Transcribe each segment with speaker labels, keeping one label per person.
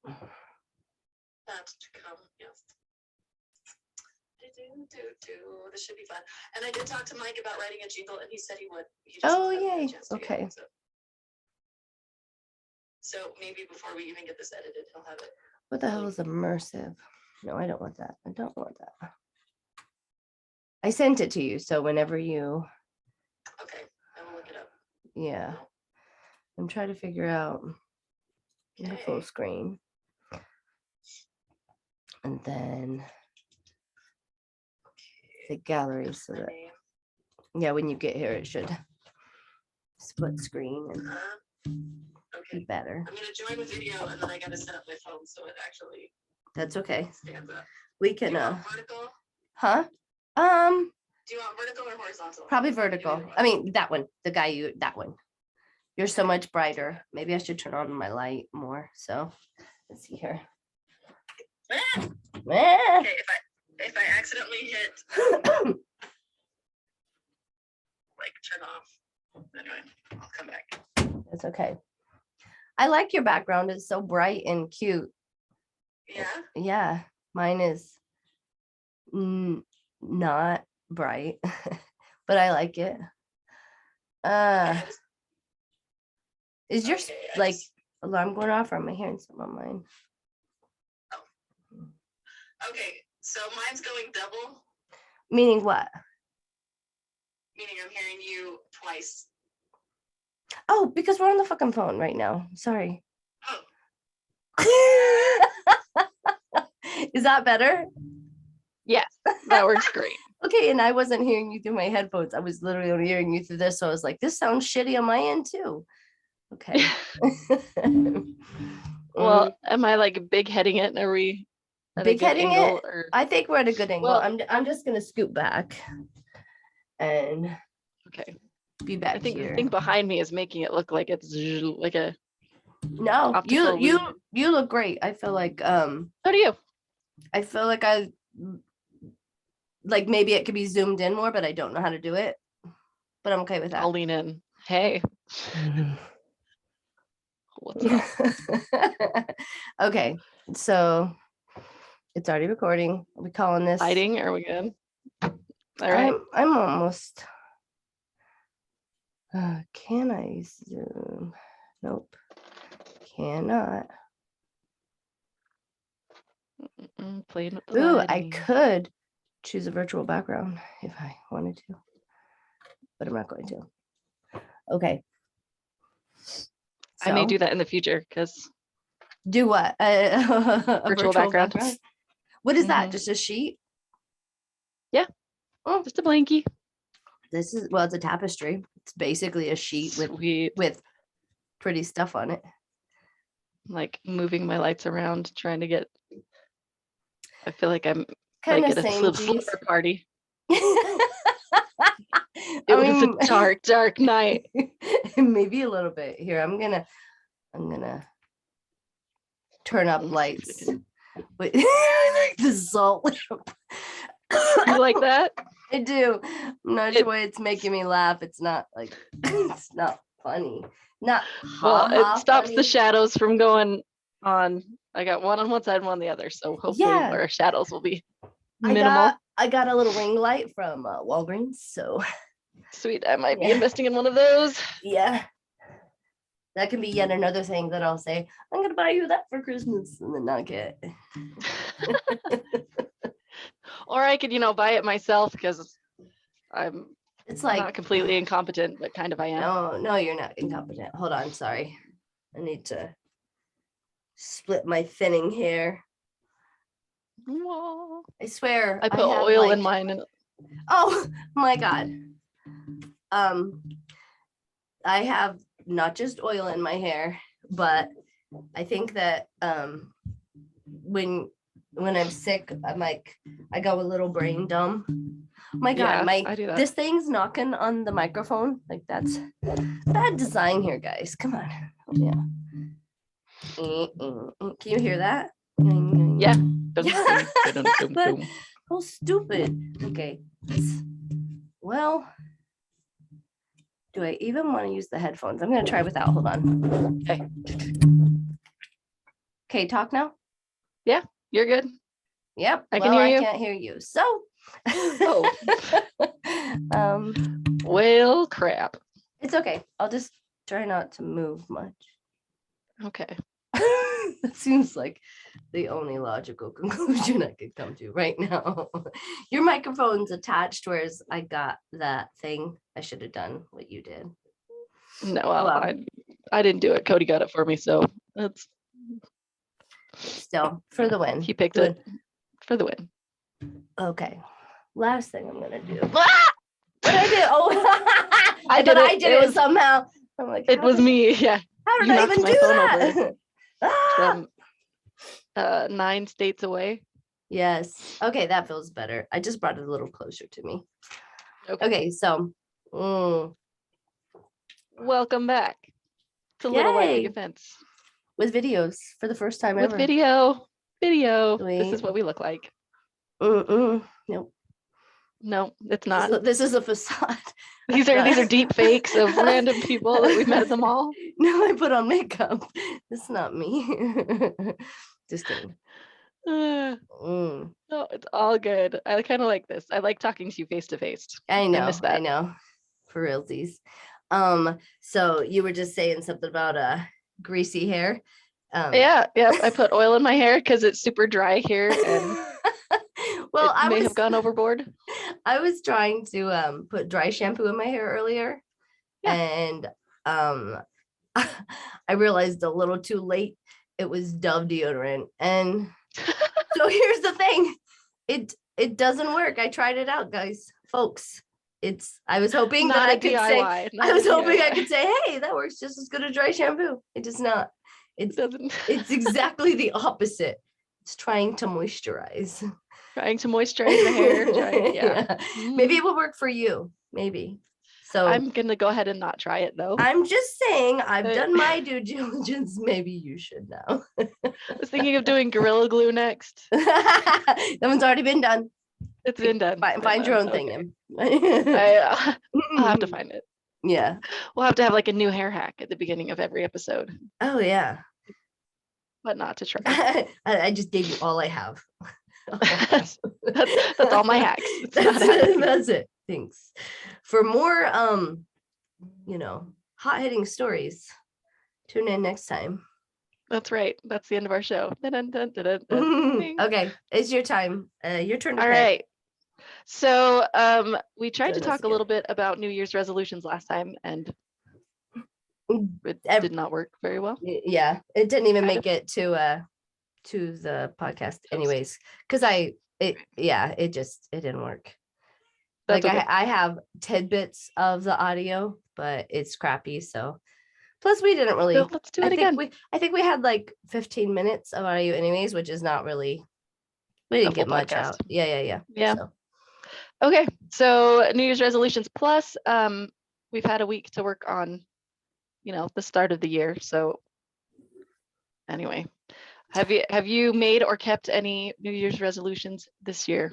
Speaker 1: That's to come, yes. This should be fun. And I did talk to Mike about writing a jingle, and he said he would. He just hasn't had a
Speaker 2: yay.
Speaker 1: chance to
Speaker 2: Okay.
Speaker 1: yet, so maybe before we even get this edited, he'll have it.
Speaker 2: What the hell is immersive? No, I don't want that. I don't want that. I sent it to you, so whenever you.
Speaker 1: Okay, I will look it up.
Speaker 2: Yeah. I'm trying to figure out the full screen. And then the gallery, so that, yeah, when you get here, it should split screen and be better.
Speaker 1: I'm gonna join with video, and then I gotta set up my phone so it actually.
Speaker 2: That's okay.
Speaker 1: Stands up.
Speaker 2: We can.
Speaker 1: Vertical?
Speaker 2: Huh?
Speaker 1: Do you want vertical or horizontal?
Speaker 2: Probably vertical. I mean, that one. The guy that one. You're so much brighter. Maybe I should turn on my light more. So let's see here.
Speaker 1: Okay, if I accidentally hit like turn off, anyway, I'll come back.
Speaker 2: That's okay. I like your background. It's so bright and cute.
Speaker 1: Yeah.
Speaker 2: Yeah, mine is not bright, but I like it. Is your like alarm going off, or am I hearing something on mine?
Speaker 1: Okay, so mine's going double.
Speaker 2: Meaning what?
Speaker 1: Meaning I'm hearing you twice.
Speaker 2: Oh, because we're on the fucking phone right now. Sorry.
Speaker 1: Oh.
Speaker 2: Is that better?
Speaker 3: Yes, that works great.
Speaker 2: Okay, and I wasn't hearing you through my headphones. I was literally only hearing you through this. So I was like, this sounds shitty on my end too. Okay.
Speaker 3: Well, am I like big heading it? Are we at
Speaker 2: big heading it?
Speaker 3: Or...
Speaker 2: I think we're at a good angle.
Speaker 3: Well,
Speaker 2: I'm just gonna scoot back and
Speaker 3: okay.
Speaker 2: Be back
Speaker 3: I think
Speaker 2: here.
Speaker 3: the thing behind me is making it look like it's like a.
Speaker 2: No, you look great. I feel like
Speaker 3: So do you.
Speaker 2: I feel like maybe it could be zoomed in more, but I don't know how to do it. But I'm okay with that.
Speaker 3: I'll lean in. Hey. What's up?
Speaker 2: Okay, so it's already recording. Are we calling this
Speaker 3: hiding? Are we good? All right.
Speaker 2: I'm almost. Can I zoom? Nope. Cannot.
Speaker 3: Playing with the
Speaker 2: Ooh,
Speaker 3: lighting.
Speaker 2: I could choose a virtual background if I wanted to, but I'm not going to. Okay.
Speaker 3: I may do that in the future because.
Speaker 2: Do what? A
Speaker 3: virtual background.
Speaker 2: What is that? Just a sheet?
Speaker 3: Yeah. Oh, just a blankie.
Speaker 2: This is, well, it's a tapestry. It's basically a sheet with pretty stuff on it.
Speaker 3: Like moving my lights around, trying to get. I feel like I'm
Speaker 2: kind
Speaker 3: like
Speaker 2: of
Speaker 3: at a slumber party. It was a dark night.
Speaker 2: Maybe a little bit. Here, I'm gonna turn up lights. Wait, the salt.
Speaker 3: You like that?
Speaker 2: I do. I'm not sure why it's making me laugh. It's not like it's not funny. Not
Speaker 3: well, it stops
Speaker 2: funny.
Speaker 3: the shadows from going on. I got one on one side, one on the other. So hopefully our shadows will be minimal.
Speaker 2: I got a little ring light from Walgreens. So
Speaker 3: sweet. I might be investing in one of those.
Speaker 2: Yeah. That can be yet another thing that I'll say, I'm going to buy you that for Christmas and then not get it.
Speaker 3: Or I could, buy it myself because it's like not completely incompetent, but kind of I am.
Speaker 2: No, you're not incompetent. Hold on. Sorry. I need to split my thinning hair.
Speaker 3: Whoa.
Speaker 2: I swear.
Speaker 3: I put oil in mine.
Speaker 2: Oh my God. I have not just oil in my hair, but I think that when I'm sick, I'm like, I go a little brain dumb. Oh my God,
Speaker 3: I do that.
Speaker 2: This thing's knocking on the microphone. Like that's bad design here, guys. Come on. Oh, yeah. Can you hear that?
Speaker 3: Yeah.
Speaker 2: Oh, stupid. Okay. Well, do I even want to use the headphones? I'm going to try without. Hold on.
Speaker 3: Okay.
Speaker 2: Okay, talk now.
Speaker 3: Yeah, you're good.
Speaker 2: Yep.
Speaker 3: I can hear you.
Speaker 2: I can't hear you. So.
Speaker 3: Oh. Well, crap.
Speaker 2: It's okay. I'll just try not to move much.
Speaker 3: Okay.
Speaker 2: That seems like the only logical conclusion I could come to right now. Your microphone's attached, whereas I got that thing. I should have done what you did.
Speaker 3: No, well, I didn't do it. Cody got it for me, so that's
Speaker 2: still for the win.
Speaker 3: He picked it for the win.
Speaker 2: Okay. Last thing I'm gonna do. What did I do? Oh, I did it somehow. I'm like,
Speaker 3: it was me. Yeah.
Speaker 2: How did I even do that?
Speaker 3: From 9 states away.
Speaker 2: Yes. Okay, that feels better. I just brought it a little closer to me. Okay, so
Speaker 3: welcome back to Little White Picket Fence.
Speaker 2: With videos for the first time
Speaker 3: ever. With video. This is what we look like.
Speaker 2: Nope.
Speaker 3: No, it's not.
Speaker 2: This is a facade.
Speaker 3: These are deep fakes of random people that we've met at the mall.
Speaker 2: No, I put on makeup. This is not me. Just kidding.
Speaker 3: No, it's all good. I kind of like this. I like talking to you face to face.
Speaker 2: I know. I miss that. I know. For realsies. So you were just saying something about greasy hair.
Speaker 3: Yeah. I put oil in my hair because it's super dry here, and well, I may have gone overboard.
Speaker 2: I was trying to put dry shampoo in my hair earlier, and I realized a little too late it was Dove deodorant, and so here's the thing, it doesn't work. I tried it out, guys, folks. I was hoping that I could DIY, say I was hoping I could say, hey, that works just as good as dry shampoo. It does not. It doesn't. It's exactly the opposite. It's trying to moisturize.
Speaker 3: Trying to moisturize the hair. Yeah.
Speaker 2: Maybe it will work for you. Maybe. So
Speaker 3: I'm gonna go ahead and not try it though.
Speaker 2: I'm just saying I've done my due diligence. Maybe you should now.
Speaker 3: I was thinking of doing Gorilla Glue next.
Speaker 2: That one's already been done.
Speaker 3: It's been done.
Speaker 2: Find your own thing.
Speaker 3: I'll have to find it.
Speaker 2: Yeah.
Speaker 3: We'll have to have like a new hair hack at the beginning of every episode.
Speaker 2: Oh yeah.
Speaker 3: But not to try.
Speaker 2: I just gave you all I have.
Speaker 3: That's all my hacks.
Speaker 2: That's it. Thanks. For more hot-hitting stories, tune in next time.
Speaker 3: That's right. That's the end of our show.
Speaker 2: Okay, it's your time. Your turn to
Speaker 3: pick. All right. So we tried to talk a little bit about New Year's resolutions last time, and it did not work very well.
Speaker 2: Yeah, it didn't even make it to the podcast anyways, because it didn't work. That's like okay. I have tidbits of the audio, but it's crappy. So plus we didn't really.
Speaker 3: So let's do it again.
Speaker 2: I think we had like 15 minutes of audio anyways, which is not really. We didn't get much out. Yeah.
Speaker 3: So. Okay, so New Year's resolutions plus we've had a week to work on, the start of the year. So anyway, have you made or kept any New Year's resolutions this year?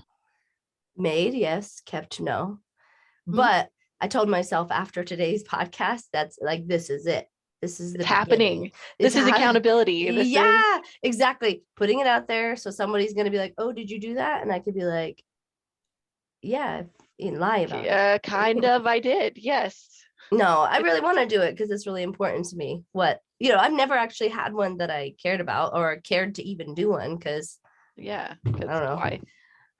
Speaker 2: Made, yes. Kept, no. Mm-hmm. But I told myself after today's podcast, that's like, this is it. This is
Speaker 3: happening. This is accountability.
Speaker 2: Exactly. Putting it out there. So somebody's going to be like, oh, did you do that? And I could be like, yeah, lie about it.
Speaker 3: Kind of. I did. Yes.
Speaker 2: No, I really want to do it because it's really important to me. I've never actually had one that I cared about or cared to even do one because.
Speaker 3: Yeah.
Speaker 2: I don't know
Speaker 3: why.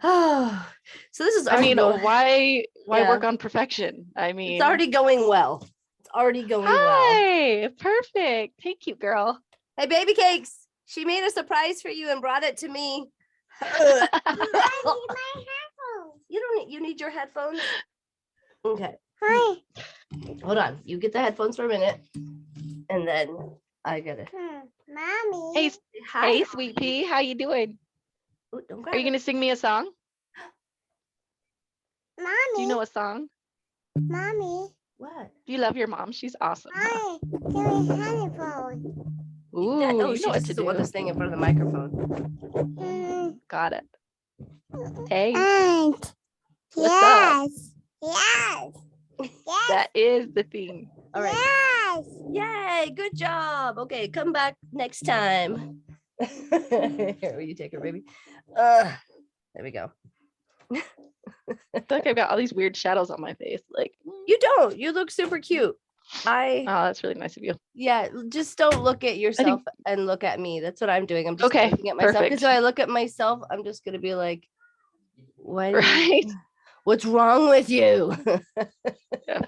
Speaker 2: Oh, so this is.
Speaker 3: Why work on perfection?
Speaker 2: It's already going well.
Speaker 3: Hi, perfect. Thank you, girl.
Speaker 2: Hey, baby cakes. She made a surprise for you and brought it to me.
Speaker 4: I need my headphones.
Speaker 2: You need your headphones? Okay.
Speaker 4: Hi.
Speaker 2: Hold on. You get the headphones for a minute. And then I get it.
Speaker 4: Mommy.
Speaker 3: Hey, sweet pea. How you doing?
Speaker 2: Ooh, don't grab
Speaker 3: Are you going to sing me a song?
Speaker 4: Mommy.
Speaker 3: Do you know a song?
Speaker 4: Mommy.
Speaker 2: What?
Speaker 3: Do you love your mom? She's awesome.
Speaker 4: Hi. Give me headphones.
Speaker 3: Ooh,
Speaker 2: you know
Speaker 3: what to do.
Speaker 2: Want to sing in front of the microphone.
Speaker 3: Got it. Hey.
Speaker 4: What's up? Yes.
Speaker 3: That is the thing.
Speaker 2: All right.
Speaker 4: Yes.
Speaker 2: Yay. Good job. Okay. Come back next time. Here, will you take her, baby? There we go.
Speaker 3: I feel like I've got all these weird shadows on my face. Like,
Speaker 2: You don't. You look super cute.
Speaker 3: oh, that's really nice of you.
Speaker 2: Yeah, just don't look at yourself and look at me. That's what I'm doing. I'm just
Speaker 3: Okay,
Speaker 2: looking at myself.
Speaker 3: perfect.
Speaker 2: Because when I look at myself, I'm just gonna be like, why?
Speaker 3: Right.
Speaker 2: What's wrong with you?
Speaker 3: Yeah.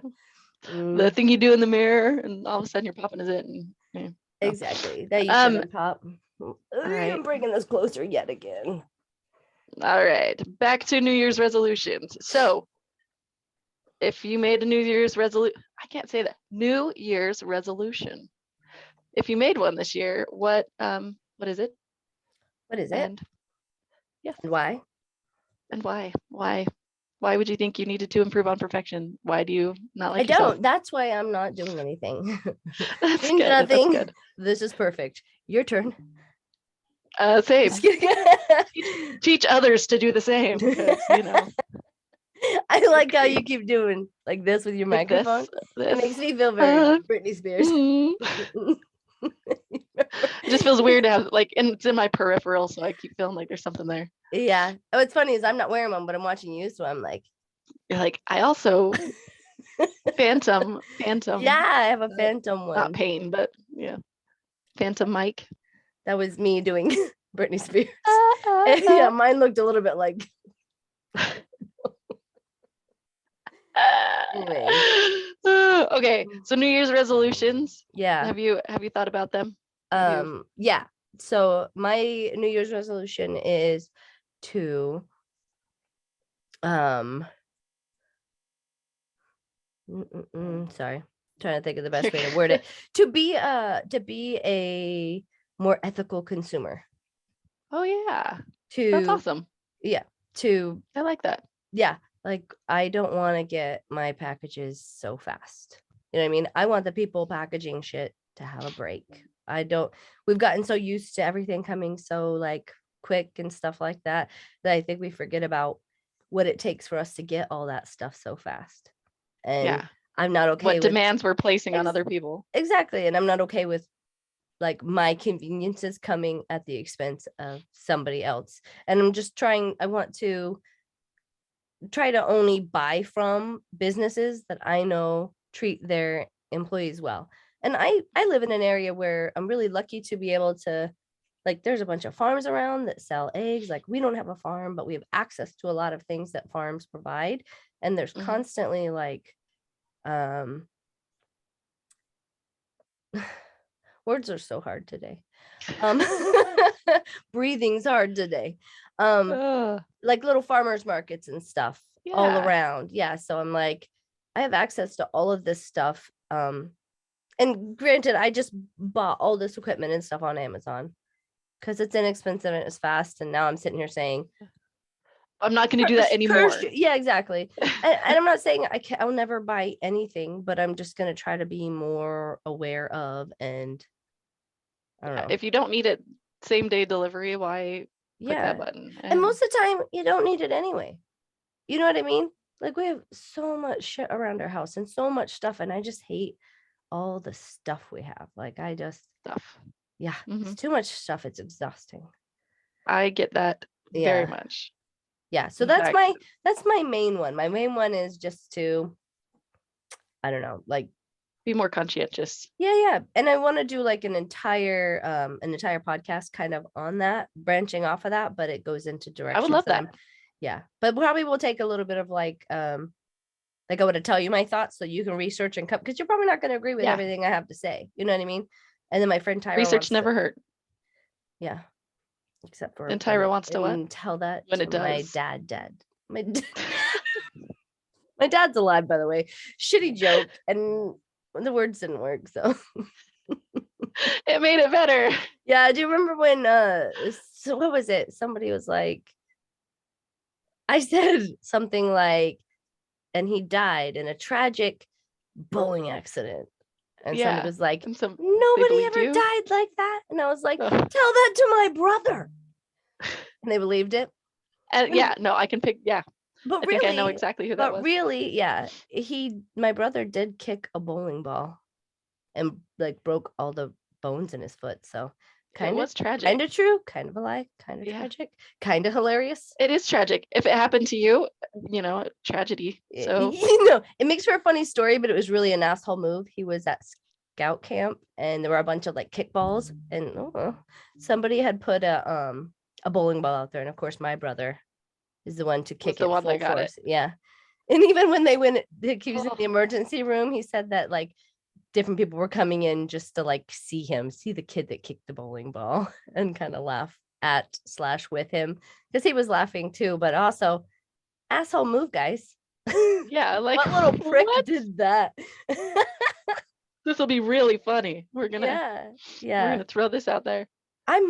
Speaker 3: The thing you do in the mirror, and all of a sudden you're popping is it. And, yeah.
Speaker 2: Exactly. That you shouldn't pop.
Speaker 3: right.
Speaker 2: I'm bringing this closer yet again.
Speaker 3: All right, back to New Year's resolutions. So, if you made a New Year's resolution, I can't say that. New Year's resolution. If you made one this year, what is it?
Speaker 2: What is it?
Speaker 3: And yes.
Speaker 2: And why?
Speaker 3: And why? Why would you think you needed to improve on perfection? Why do you not like
Speaker 2: I
Speaker 3: yourself?
Speaker 2: don't. That's why I'm not doing anything.
Speaker 3: That's
Speaker 2: Change
Speaker 3: good.
Speaker 2: nothing.
Speaker 3: That's good.
Speaker 2: This is perfect. Your turn.
Speaker 3: Same.
Speaker 2: Just kidding.
Speaker 3: Teach others to do the same. 'Cause, you know,
Speaker 2: I like how you keep doing like this with your
Speaker 3: like
Speaker 2: microphone.
Speaker 3: this.
Speaker 2: It makes me feel very Britney Spears.
Speaker 3: It just feels weird to have like, and it's in my peripheral, so I keep feeling like there's something there.
Speaker 2: Yeah. Oh, what's funny is I'm not wearing one, but I'm watching you, so I'm like,
Speaker 3: You're like, I also phantom.
Speaker 2: yeah, I have a phantom one.
Speaker 3: Not pain, but yeah, phantom mic.
Speaker 2: That was me doing Britney Spears. Yeah, mine looked a little bit like. Anyway.
Speaker 3: Okay, so New Year's resolutions.
Speaker 2: Yeah.
Speaker 3: Have you thought about them?
Speaker 2: Yeah. So my New Year's resolution is to sorry, trying to think of the best way to word it. To be a more ethical consumer.
Speaker 3: Oh yeah.
Speaker 2: To
Speaker 3: That's awesome.
Speaker 2: Yeah.
Speaker 3: I like that.
Speaker 2: Yeah. Like I don't want to get my packages so fast. You know what I mean? I want the people packaging shit to have a break. We've gotten so used to everything coming so like quick and stuff like that I think we forget about what it takes for us to get all that stuff so fast. And
Speaker 3: yeah.
Speaker 2: I'm not okay
Speaker 3: what
Speaker 2: with
Speaker 3: demands we're placing on other people.
Speaker 2: Exactly. And I'm not okay with like my conveniences coming at the expense of somebody else. And I want to try to only buy from businesses that I know treat their employees well. And I live in an area where I'm really lucky to be able to, like, there's a bunch of farms around that sell eggs. Like, we don't have a farm, but we have access to a lot of things that farms provide. And there's constantly like, words are so hard today. Breathing's hard today. Like little farmers markets and stuff all around. Yeah. So I'm like, I have access to all of this stuff. And granted, I just bought all this equipment and stuff on Amazon because it's inexpensive and it's fast. And now I'm sitting here saying,
Speaker 3: I'm not going to do that anymore.
Speaker 2: Yeah, exactly. and I'm not saying I'll never buy anything, but I'm just going to try to be more aware of. And I don't know.
Speaker 3: If you don't need it same day delivery, why click that button?
Speaker 2: And most of the time you don't need it anyway. You know what I mean? Like we have so much shit around our house and so much stuff. And I just hate all the stuff we have. Like yeah, it's too much stuff. It's exhausting.
Speaker 3: I get that very much.
Speaker 2: Yeah. So that's my main one. My main one is just to, I don't know, like
Speaker 3: be more conscientious.
Speaker 2: Yeah. And I want to do like an entire podcast kind of on that, branching off of that, but it goes into directions.
Speaker 3: I would love that.
Speaker 2: Yeah. But probably we'll take a little bit of like I want to tell you my thoughts so you can research and come, because you're probably not going to agree with everything I have to say. You know what I mean? And then my friend Tyra
Speaker 3: research never hurt.
Speaker 2: Yeah. Except for
Speaker 3: and Tyra wants to what?
Speaker 2: Tell that
Speaker 3: when it does.
Speaker 2: My dad dead. My dad's alive, by the way. Shitty joke, and the words didn't work, so
Speaker 3: it made it better.
Speaker 2: Yeah, do you remember when so what was it? Somebody was like, I said something like, and he died in a tragic Boeing accident. And somebody was like, nobody ever died like that. And I was like, tell that to my brother. And they believed it.
Speaker 3: I can pick. Yeah.
Speaker 2: But
Speaker 3: I think I know exactly who that was.
Speaker 2: But really, yeah, my brother did kick a bowling ball and like broke all the bones in his foot. So Kind
Speaker 3: It
Speaker 2: of
Speaker 3: was tragic.
Speaker 2: kind of true, kind of a lie, kind of
Speaker 3: Yeah.
Speaker 2: tragic, kind of hilarious.
Speaker 3: It is tragic. If it happened to you, tragedy. So
Speaker 2: It makes for a funny story, but it was really an asshole move. He was at scout camp and there were a bunch of like kickballs and somebody had put a bowling ball out there, and of course my brother is the one to kick
Speaker 3: the
Speaker 2: it
Speaker 3: one that
Speaker 2: full
Speaker 3: got it.
Speaker 2: force. Yeah. And even when he was in
Speaker 3: Oh.
Speaker 2: the emergency room, he said that like different people were coming in just to like see the kid that kicked the bowling ball and kind of laugh at / with him because he was laughing too, but also asshole move, guys.
Speaker 3: Yeah, like
Speaker 2: What little prick
Speaker 3: what?
Speaker 2: did that?
Speaker 3: This will be really funny. We're gonna throw this out there.
Speaker 2: I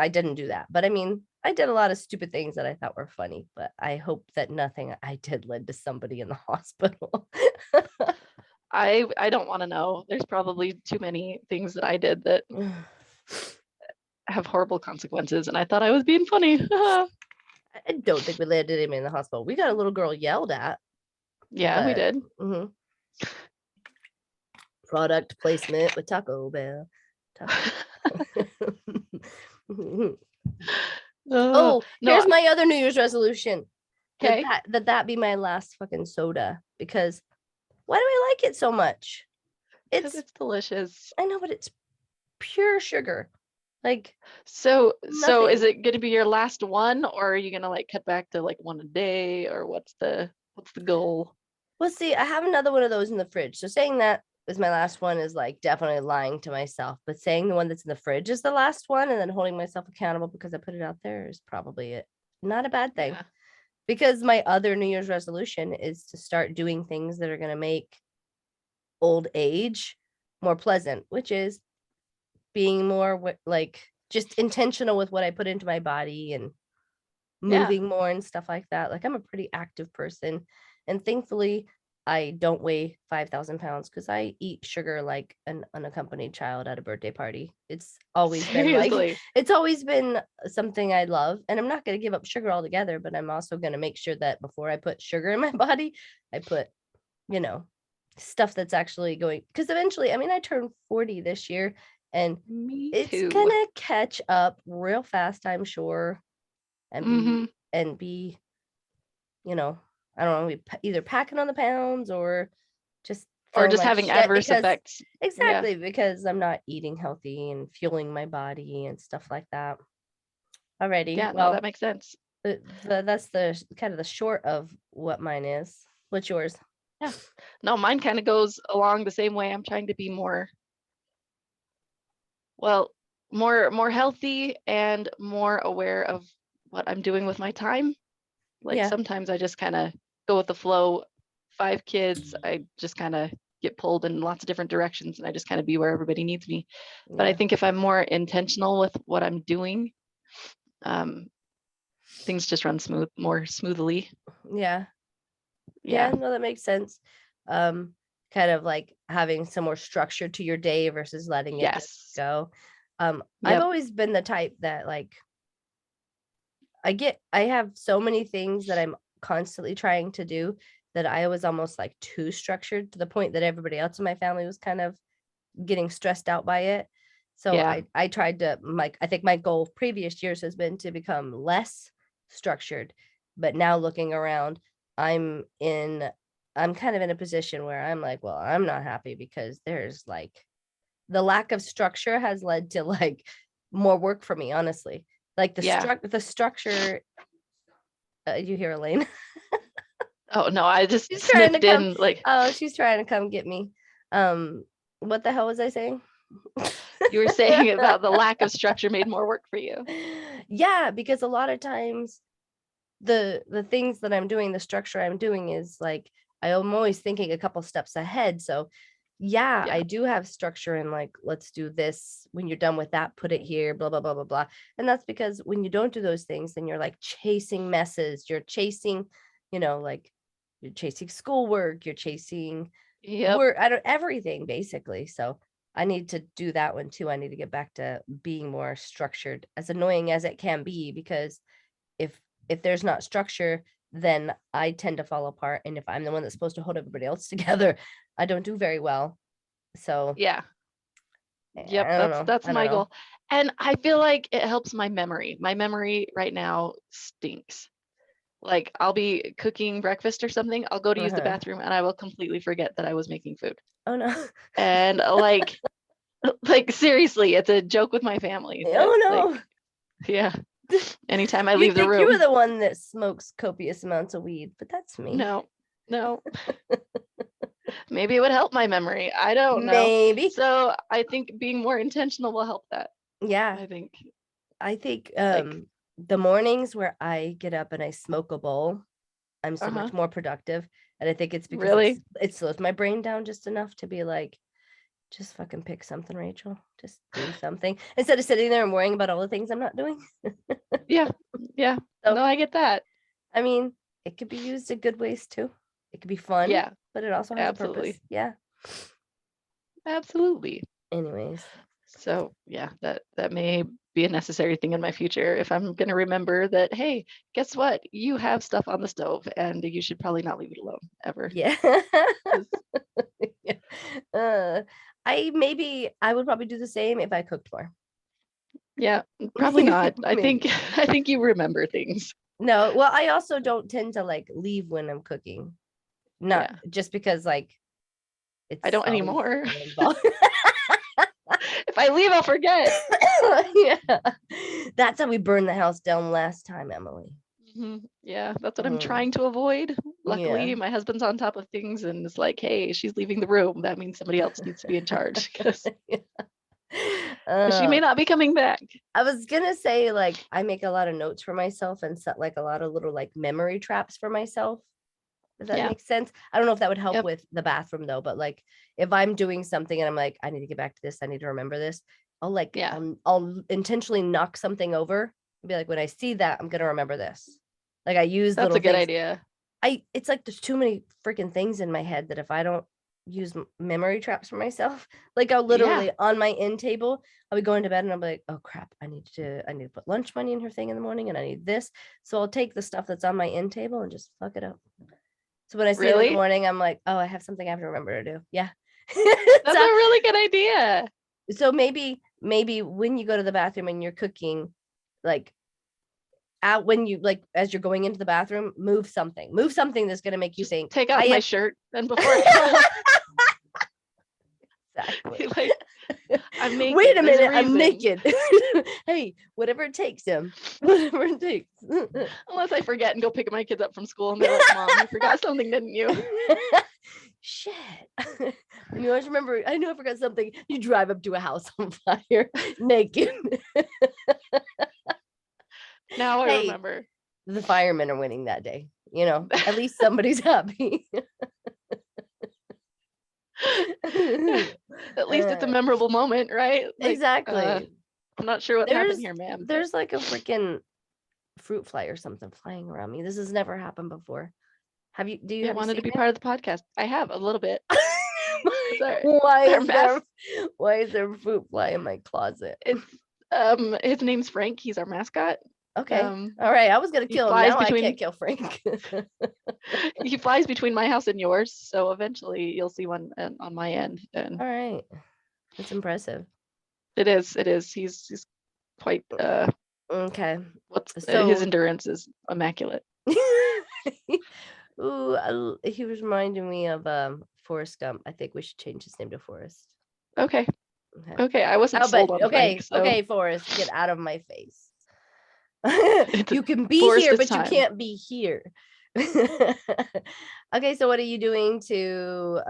Speaker 2: didn't do that, but I did a lot of stupid things that I thought were funny, but I hope that nothing I did led to somebody in the hospital.
Speaker 3: I don't want to know. There's probably too many things that I did that have horrible consequences, and I thought I was being funny.
Speaker 2: I don't think we landed him in the hospital. We got a little girl yelled at.
Speaker 3: Yeah, we did.
Speaker 2: Product placement with Taco Bell. Oh,
Speaker 3: no,
Speaker 2: here's my other New Year's resolution.
Speaker 3: okay.
Speaker 2: That be my last fucking soda, because why do I like it so much?
Speaker 3: Because it's delicious.
Speaker 2: I know, but it's pure sugar. Like,
Speaker 3: so
Speaker 2: nothing.
Speaker 3: Is it going to be your last one, or are you going to like cut back to like one a day, or what's the goal?
Speaker 2: Well, see, I have another one of those in the fridge. So saying that is my last one is like definitely lying to myself, but saying the one that's in the fridge is the last one and then holding myself accountable because I put it out there is probably it. Not a bad thing.
Speaker 3: Yeah.
Speaker 2: Because my other New Year's resolution is to start doing things that are going to make old age more pleasant, which is being more like just intentional with what I put into my body and moving more and stuff like that. Like, I'm a pretty active person, and thankfully I don't weigh 5,000 pounds because I eat sugar like an unaccompanied child at a birthday party. It's always been like, it's always been something I love, and I'm not going to give up sugar altogether, but I'm also going to make sure that before I put sugar in my body, I put, stuff that's actually going, because eventually, I turned 40 this year, and it's gonna catch up real fast, I'm sure, and be, I don't know, either packing on the pounds or just
Speaker 3: having adverse effects.
Speaker 2: Exactly, because I'm not eating healthy and fueling my body and stuff like that. Alrighty.
Speaker 3: Yeah, well, that makes sense.
Speaker 2: That's the kind of the short of what mine is. What's yours?
Speaker 3: Yeah. No, mine kind of goes along the same way. I'm trying to be more healthy and more aware of what I'm doing with my time. Like sometimes I just kind of go with the flow. 5 kids, I just kind of get pulled in lots of different directions, and I just kind of be where everybody needs me. But I think if I'm more intentional with what I'm doing, things just run more smoothly.
Speaker 2: Yeah, no, that makes sense. Kind of like having some more structure to your day versus letting it just go. I've always been the type that like I have so many things that I'm constantly trying to do that I was almost like too structured, to the point that everybody else in my family was kind of getting stressed out by it. So I tried to, like, I think my goal of previous years has been to become less structured, but now looking around, I'm kind of in a position where I'm like, well, I'm not happy, because there's like the lack of structure has led to like more work for me, honestly. Like the structure. You hear Elaine?
Speaker 3: Oh no, I just snipped in like.
Speaker 2: Oh, she's trying to come get me. What the hell was I saying?
Speaker 3: You were saying about the lack of structure made more work for you.
Speaker 2: Yeah, because a lot of times the things that I'm doing, the structure I'm doing is like, I'm always thinking a couple steps ahead. So I do have structure in like, let's do this. When you're done with that, put it here, blah, blah, blah, blah, blah. And that's because when you don't do those things, then you're like chasing messes. You're chasing, like you're chasing schoolwork, you're chasing work, everything basically. So I need to do that one too. I need to get back to being more structured, as annoying as it can be, because if there's not structure, then I tend to fall apart. And if I'm the one that's supposed to hold everybody else together, I don't do very well. So
Speaker 3: Yep,
Speaker 2: I don't know.
Speaker 3: that's
Speaker 2: I
Speaker 3: my
Speaker 2: don't know.
Speaker 3: goal. And I feel like it helps my memory. My memory right now stinks. Like I'll be cooking breakfast or something, I'll go to use the
Speaker 2: Uh-huh.
Speaker 3: bathroom and I will completely forget that I was making food.
Speaker 2: Oh no.
Speaker 3: And like seriously, it's a joke with my family that
Speaker 2: Oh
Speaker 3: like,
Speaker 2: no.
Speaker 3: yeah, anytime I
Speaker 2: You'd
Speaker 3: leave the
Speaker 2: think you were
Speaker 3: room.
Speaker 2: the one that smokes copious amounts of weed, but that's me.
Speaker 3: No, no. Maybe it would help my memory. I don't know.
Speaker 2: Maybe.
Speaker 3: So I think being more intentional will help that.
Speaker 2: Yeah.
Speaker 3: I think
Speaker 2: I think
Speaker 3: like
Speaker 2: the mornings where I get up and I smoke a bowl, I'm so much more productive. And I think it's because
Speaker 3: really,
Speaker 2: it slows my brain down just enough to be like, just fucking pick something, Rachel. Just do something instead of sitting there and worrying about all the things I'm not doing.
Speaker 3: yeah, yeah.
Speaker 2: So,
Speaker 3: No, I get that.
Speaker 2: I mean, it could be used in good ways too. It could be fun,
Speaker 3: Yeah,
Speaker 2: but it also has a purpose.
Speaker 3: absolutely.
Speaker 2: Yeah.
Speaker 3: Absolutely.
Speaker 2: Anyways.
Speaker 3: So yeah, that may be a necessary thing in my future if I'm going to remember that, hey, guess what? You have stuff on the stove and you should probably not leave it alone ever.
Speaker 2: Yeah.
Speaker 3: 'Cause-
Speaker 2: Yeah. I would probably do the same if I cooked more.
Speaker 3: yeah, probably not. I
Speaker 2: Maybe.
Speaker 3: think you remember things.
Speaker 2: No, well, I also don't tend to like leave when I'm cooking. Not
Speaker 3: Yeah.
Speaker 2: just because like it's
Speaker 3: I don't
Speaker 2: always
Speaker 3: anymore.
Speaker 2: someone involved.
Speaker 3: If I leave, I'll forget.
Speaker 2: Yeah. That's how we burned the house down last time, Emily.
Speaker 3: Yeah, that's what I'm
Speaker 2: Mm.
Speaker 3: trying to avoid. Luckily,
Speaker 2: Yeah.
Speaker 3: my husband's on top of things and it's like, hey, she's leaving the room. That means somebody else needs to be in charge because she may not be coming back.
Speaker 2: I was gonna say, like, I make a lot of notes for myself and set like a lot of little like memory traps for myself. Does that
Speaker 3: Yeah.
Speaker 2: make sense? I don't know if that would help
Speaker 3: Yep.
Speaker 2: with the bathroom though, but like if I'm doing something and I'm like, I need to get back to this, I need to remember this, I'll like,
Speaker 3: Yeah.
Speaker 2: I'll intentionally knock something over and be like, when I see that, I'm gonna remember this. Like I use
Speaker 3: That's
Speaker 2: little
Speaker 3: a good
Speaker 2: things.
Speaker 3: idea.
Speaker 2: It's like there's too many freaking things in my head that if I don't use memory traps for myself, like I'll literally on my end table, I'll be going to bed and I'll be like, oh crap, I need to put lunch money in her thing in the morning and I need this. So I'll take the stuff that's on my end table and just fuck it up. So when I see it in the
Speaker 3: Really?
Speaker 2: morning, I'm like, oh, I have something I have to remember to do. Yeah.
Speaker 3: That's a really good idea.
Speaker 2: So maybe when you go to the bathroom and you're cooking, like out when you like as you're going into the bathroom, move something that's going to make you think,
Speaker 3: Take off my shirt and before I
Speaker 2: exactly.
Speaker 3: like, I'm naked.
Speaker 2: Wait a
Speaker 3: There's
Speaker 2: minute, I'm
Speaker 3: reason.
Speaker 2: naked. Hey, whatever it takes, Em. Whatever it takes.
Speaker 3: Unless I forget and go pick my kids up from school and they're like, Mom, you forgot something, didn't you?
Speaker 2: Shit. And you always remember, I know I forgot something. You drive up to a house on fire naked.
Speaker 3: Now I
Speaker 2: Hey,
Speaker 3: remember.
Speaker 2: the firemen are winning that day. You know, at least somebody's happy.
Speaker 3: At least it's a memorable moment, right? Like,
Speaker 2: Exactly.
Speaker 3: I'm not sure what happened here, ma'am.
Speaker 2: There's like a freaking fruit fly or something flying around me. This has never happened before. Have you? Do you?
Speaker 3: I wanted to be part of the podcast. I have a little bit.
Speaker 2: Why is there a fruit fly in my closet?
Speaker 3: It's his name's Frank. He's our mascot.
Speaker 2: Okay. All right. I was gonna kill him. Now I can't kill Frank.
Speaker 3: He flies between my house and yours, so eventually you'll see one on my end. And
Speaker 2: all right, that's impressive.
Speaker 3: It is. He's quite
Speaker 2: okay.
Speaker 3: His endurance is immaculate.
Speaker 2: Ooh, he was reminding me of Forrest Gump. I think we should change his name to Forrest.
Speaker 3: Okay. I wasn't sold on Frank, so.
Speaker 2: Okay, Forrest, get out of my face. You can be
Speaker 3: Forrest
Speaker 2: here, but
Speaker 3: time.
Speaker 2: you can't be here. Okay, so what are you doing to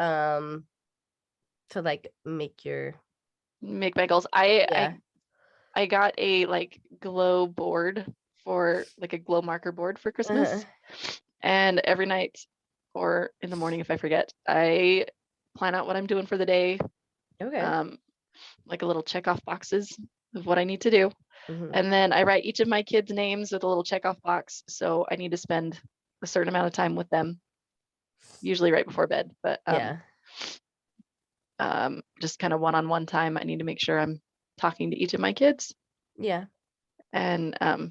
Speaker 2: like make
Speaker 3: my goals? I got a like glow board for like a glow marker board for Christmas. And every night or in the morning if I forget, I plan out what I'm doing for the day.
Speaker 2: Okay.
Speaker 3: Like a little check off boxes of what I need to do. And then I write each of my kids' names with a little check off box. So I need to spend a certain amount of time with them, usually right before bed. But just kind of one-on-one time. I need to make sure I'm talking to each of my kids.
Speaker 2: Yeah.
Speaker 3: And I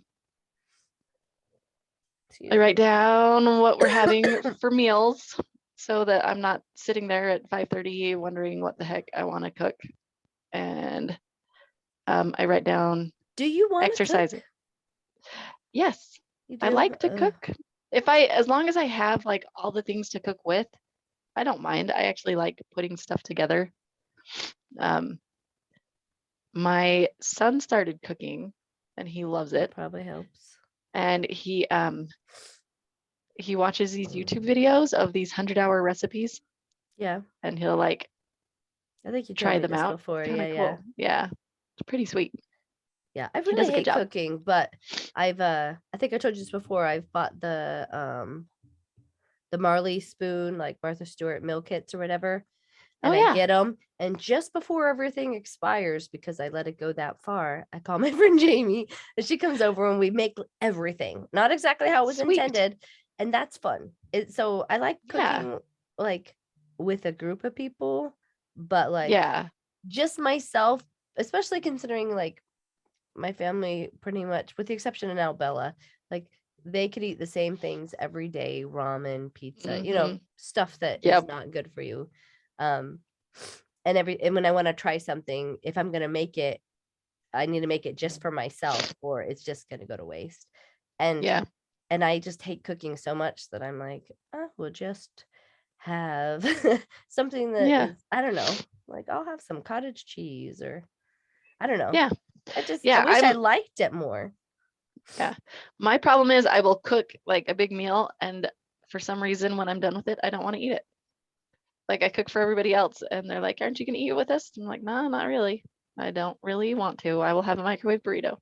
Speaker 3: write down what we're having for meals so that I'm not sitting there at 5:30 wondering what the heck I want to cook. and I write down
Speaker 2: Do you want to
Speaker 3: exercising. Yes,
Speaker 2: You
Speaker 3: I
Speaker 2: do?
Speaker 3: like to
Speaker 2: Ugh.
Speaker 3: cook. As long as I have like all the things to cook with, I don't mind. I actually like putting stuff together. Um, my son started cooking and he loves
Speaker 2: That
Speaker 3: it.
Speaker 2: probably helps.
Speaker 3: And he watches these YouTube videos of these 100-hour recipes
Speaker 2: Yeah,
Speaker 3: and he'll like
Speaker 2: I think you told
Speaker 3: try
Speaker 2: me
Speaker 3: them
Speaker 2: this
Speaker 3: out.
Speaker 2: before.
Speaker 3: Kind
Speaker 2: Yeah,
Speaker 3: of
Speaker 2: yeah.
Speaker 3: cool. Yeah. It's pretty sweet.
Speaker 2: Yeah, I
Speaker 3: He does
Speaker 2: really
Speaker 3: a good
Speaker 2: hate
Speaker 3: job.
Speaker 2: cooking, but I've I think I told you this before. I've bought the Marley spoon, like Martha Stewart meal kits or whatever. And
Speaker 3: Oh,
Speaker 2: I
Speaker 3: yeah.
Speaker 2: get them, and just before everything expires, because I let it go that far, I call my friend Jamie, and she comes over and we make everything, not exactly how it was
Speaker 3: Sweet.
Speaker 2: intended, and that's fun. So I like
Speaker 3: Yeah.
Speaker 2: cooking like with a group of people, but like
Speaker 3: Yeah.
Speaker 2: just myself, especially considering like my family pretty much, with the exception of now Bella, like they could eat the same things every day, ramen, pizza, stuff that is
Speaker 3: Yep.
Speaker 2: not good for you. And when I want to try something, if I'm gonna make it, I need to make it just for myself, or it's just gonna go to waste. And
Speaker 3: Yeah.
Speaker 2: and I just hate cooking so much that I'm like, we'll just have something that
Speaker 3: Yeah.
Speaker 2: is, I don't know, like I'll have some cottage cheese, or I don't know.
Speaker 3: Yeah.
Speaker 2: I
Speaker 3: Yeah.
Speaker 2: wish I liked it more.
Speaker 3: Yeah. My problem is I will cook like a big meal, and for some reason when I'm done with it, I don't want to eat it. Like I cook for everybody else and they're like, aren't you gonna eat it with us? I'm like, no, not really. I don't really want to. I will have a microwave burrito.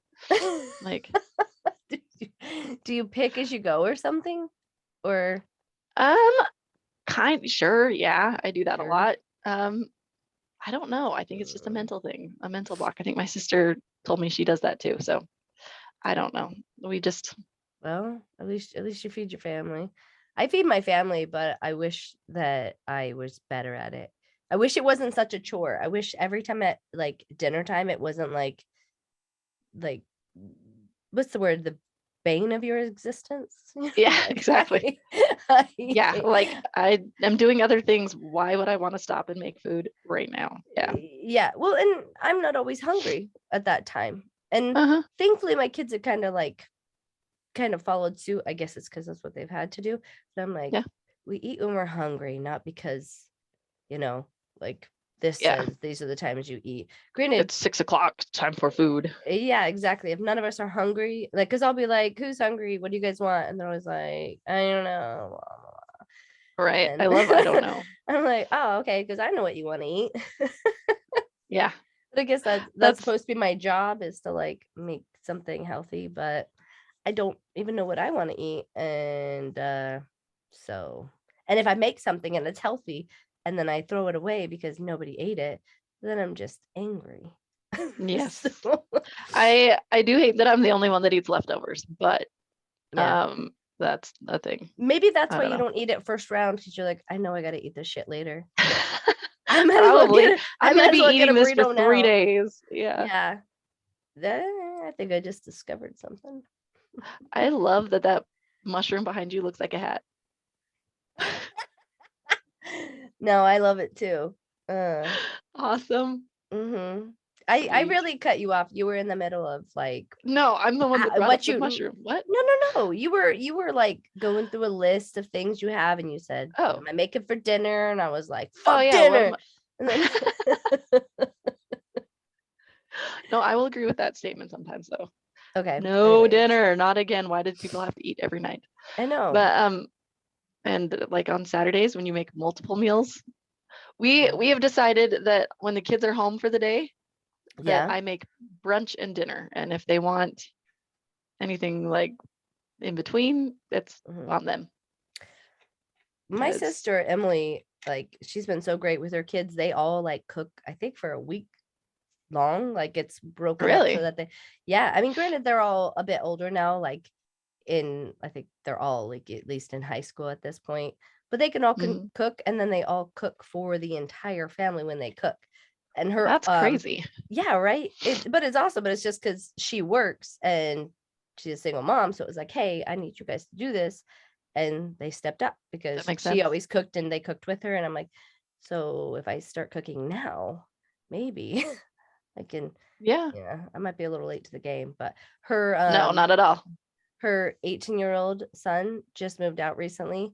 Speaker 3: Like,
Speaker 2: do you pick as you go or something? Or
Speaker 3: sure, yeah, I do that a
Speaker 2: Sure.
Speaker 3: lot. I don't know. I think it's just a mental thing, a mental block. I think my sister told me she does that too. So I don't know.
Speaker 2: Well, at least you feed your family. I feed my family, but I wish that I was better at it. I wish it wasn't such a chore. I wish every time at like dinner time it wasn't like what's the word? The bane of your existence.
Speaker 3: Yeah,
Speaker 2: Like,
Speaker 3: exactly. Yeah, like I am doing other things. Why would I want to stop and make food right now? Yeah.
Speaker 2: Yeah. Well, and I'm not always hungry at that time. And
Speaker 3: Uh-huh.
Speaker 2: thankfully my kids have kind of followed suit. I guess it's because that's what they've had to do. But I'm like,
Speaker 3: Yeah.
Speaker 2: we eat when we're hungry, not because, like this
Speaker 3: Yeah.
Speaker 2: says these are the times you eat. Granted,
Speaker 3: It's 6 o'clock, time for food.
Speaker 2: yeah, exactly. If none of us are hungry, like, because I'll be like, who's hungry? What do you guys want? And they're always like, I don't know.
Speaker 3: Right.
Speaker 2: And
Speaker 3: I love I don't know.
Speaker 2: I'm like, oh, okay, because I know what you want to eat.
Speaker 3: Yeah.
Speaker 2: But I guess that's supposed to be my job, is to like make something healthy, but I don't even know what I want to eat. And and if I make something and it's healthy and then I throw it away because nobody ate it, then I'm just angry.
Speaker 3: Yes.
Speaker 2: So,
Speaker 3: I do hate that I'm the only one that eats leftovers, but
Speaker 2: yeah.
Speaker 3: that's a thing.
Speaker 2: Maybe that's why
Speaker 3: don't
Speaker 2: you
Speaker 3: know.
Speaker 2: don't eat it first round, because you're like, I know I got to eat this shit later. I might
Speaker 3: Probably.
Speaker 2: as well
Speaker 3: I'm gonna be
Speaker 2: get
Speaker 3: eating
Speaker 2: a
Speaker 3: this for
Speaker 2: burrito
Speaker 3: 3
Speaker 2: now.
Speaker 3: days. Yeah.
Speaker 2: Yeah. I think I just discovered something.
Speaker 3: I love that mushroom behind you looks like a hat.
Speaker 2: No, I love it too.
Speaker 3: Awesome.
Speaker 2: Mm-hmm. I
Speaker 3: Sweet.
Speaker 2: really cut you off. You were in the middle of like
Speaker 3: No, I'm the one that brought up the mushroom. What?
Speaker 2: No. You were like going through a list of things you have, and you said, "What
Speaker 3: Oh.
Speaker 2: am I making for dinner?" And I was like,
Speaker 3: Oh,
Speaker 2: "Fuck
Speaker 3: yeah.
Speaker 2: dinner." And then
Speaker 3: No, I will agree with that statement sometimes though.
Speaker 2: okay.
Speaker 3: No
Speaker 2: Anyways,
Speaker 3: dinner, not again. Why did people have to eat every night?
Speaker 2: I know.
Speaker 3: But and like on Saturdays when you make multiple meals, we have decided that when the kids are home for the day, that I make brunch and dinner, and if they want anything like in between, it's on them.
Speaker 2: My sister Emily, like, she's been so great with her kids. They all like cook, I think, for a week long. Like, it's broken up so that I mean, granted, they're all a bit older now, like I think they're all like at least in high school at this point, but they can all cook, and then they all cook for the entire family when they cook. And
Speaker 3: that's crazy.
Speaker 2: Yeah, right. But it's awesome. But it's just because she works and she's a single mom, so it was like, hey, I need you guys to do this, and they stepped up because she always cooked and they cooked with her. And I'm like, so if I start cooking now, maybe I can,
Speaker 3: Yeah.
Speaker 2: yeah, I might be a little late to the game, but her
Speaker 3: No, not at all.
Speaker 2: her 18-year-old son just moved out recently,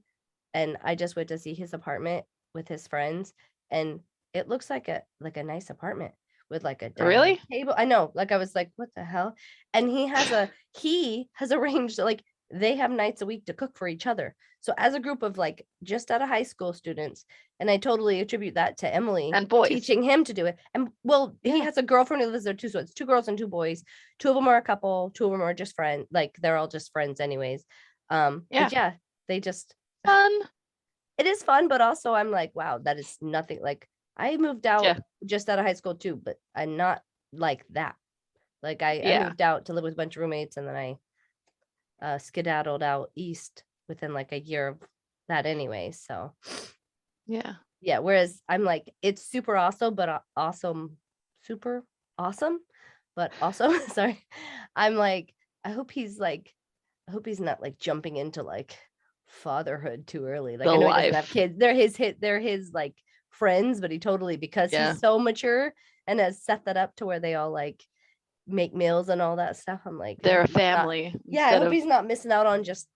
Speaker 2: and I just went to see his apartment with his friends, and it looks like a nice apartment with like a dining
Speaker 3: Really?
Speaker 2: table. I know, like I was like, what the hell? And he has arranged, like, they have nights a week to cook for each other. So as a group of like just out of high school students, and I totally attribute that to Emily
Speaker 3: And boys.
Speaker 2: teaching him to do it. And well, he
Speaker 3: Yeah.
Speaker 2: has a girlfriend who lives there too, so it's 2 girls and 2 boys. 2 of them are a couple, 2 of them are just friends, like they're all just friends anyways.
Speaker 3: Yeah.
Speaker 2: But yeah, they just,
Speaker 3: Fun.
Speaker 2: it is fun, but also I'm like, wow, that is nothing. Like, I moved out
Speaker 3: Yeah.
Speaker 2: just out of high school too, but I'm not like that. Like I
Speaker 3: Yeah.
Speaker 2: moved out to live with a bunch of roommates, and then I skedaddled out east within like a year of that anyway. So
Speaker 3: Yeah.
Speaker 2: yeah, whereas I'm like, it's super awesome, but super awesome, but also sorry, I'm like, I hope he's not like jumping into like fatherhood too early. Like,
Speaker 3: The
Speaker 2: I know he doesn't have
Speaker 3: life.
Speaker 2: kids. They're his like friends, but he totally, because
Speaker 3: Yeah.
Speaker 2: he's so mature and has set that up to where they all like make meals and all that stuff. I'm like, I
Speaker 3: They're a
Speaker 2: hope he's not-
Speaker 3: family.
Speaker 2: yeah, I
Speaker 3: instead
Speaker 2: hope
Speaker 3: of-
Speaker 2: he's not missing out on just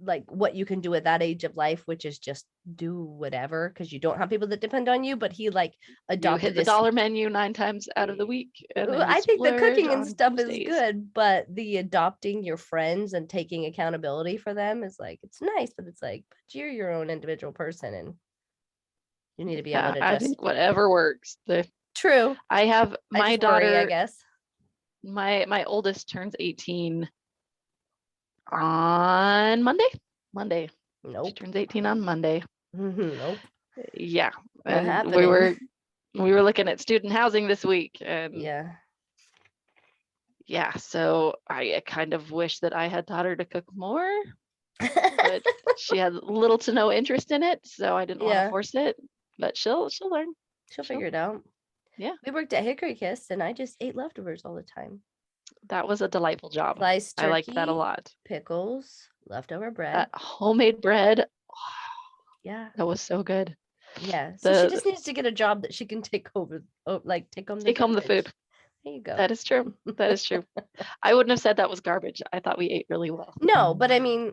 Speaker 2: like what you can do at that age of life, which is just do whatever, because you don't have people that depend on you. But he like
Speaker 3: you
Speaker 2: adopted
Speaker 3: hit the
Speaker 2: this.
Speaker 3: dollar menu 9 times out of the week. And then you
Speaker 2: I think the
Speaker 3: splurge
Speaker 2: cooking and
Speaker 3: on
Speaker 2: stuff is
Speaker 3: Tuesdays.
Speaker 2: good, but the adopting your friends and taking accountability for them is like, it's nice, but it's like, but you're your own individual person, and you need to be able
Speaker 3: Yeah,
Speaker 2: to
Speaker 3: I
Speaker 2: just
Speaker 3: think whatever works.
Speaker 2: true.
Speaker 3: I have
Speaker 2: I
Speaker 3: my
Speaker 2: just worry, I
Speaker 3: daughter,
Speaker 2: guess.
Speaker 3: my oldest turns 18 on Monday. She
Speaker 2: Nope.
Speaker 3: turns 18 on Monday.
Speaker 2: Nope.
Speaker 3: Yeah.
Speaker 2: Not
Speaker 3: And
Speaker 2: happening.
Speaker 3: we were looking at student housing this week, and
Speaker 2: Yeah.
Speaker 3: so I kind of wish that I had taught her to cook more, but she had little to no interest in it, so I didn't want
Speaker 2: Yeah.
Speaker 3: to force it. But she'll learn.
Speaker 2: She'll figure it out.
Speaker 3: Yeah.
Speaker 2: We worked at Hickory Kiss, and I just ate leftovers all the time.
Speaker 3: That was a delightful job.
Speaker 2: Sliced turkey,
Speaker 3: I liked that a lot.
Speaker 2: pickles, leftover bread.
Speaker 3: That homemade bread,
Speaker 2: Yeah.
Speaker 3: that was so good.
Speaker 2: Yeah. So she just needs to get a job that she can take over, like take home the
Speaker 3: food.
Speaker 2: garbage. There you go.
Speaker 3: That is true. That is true. I wouldn't have said that was garbage. I thought we ate really well.
Speaker 2: No, but I mean,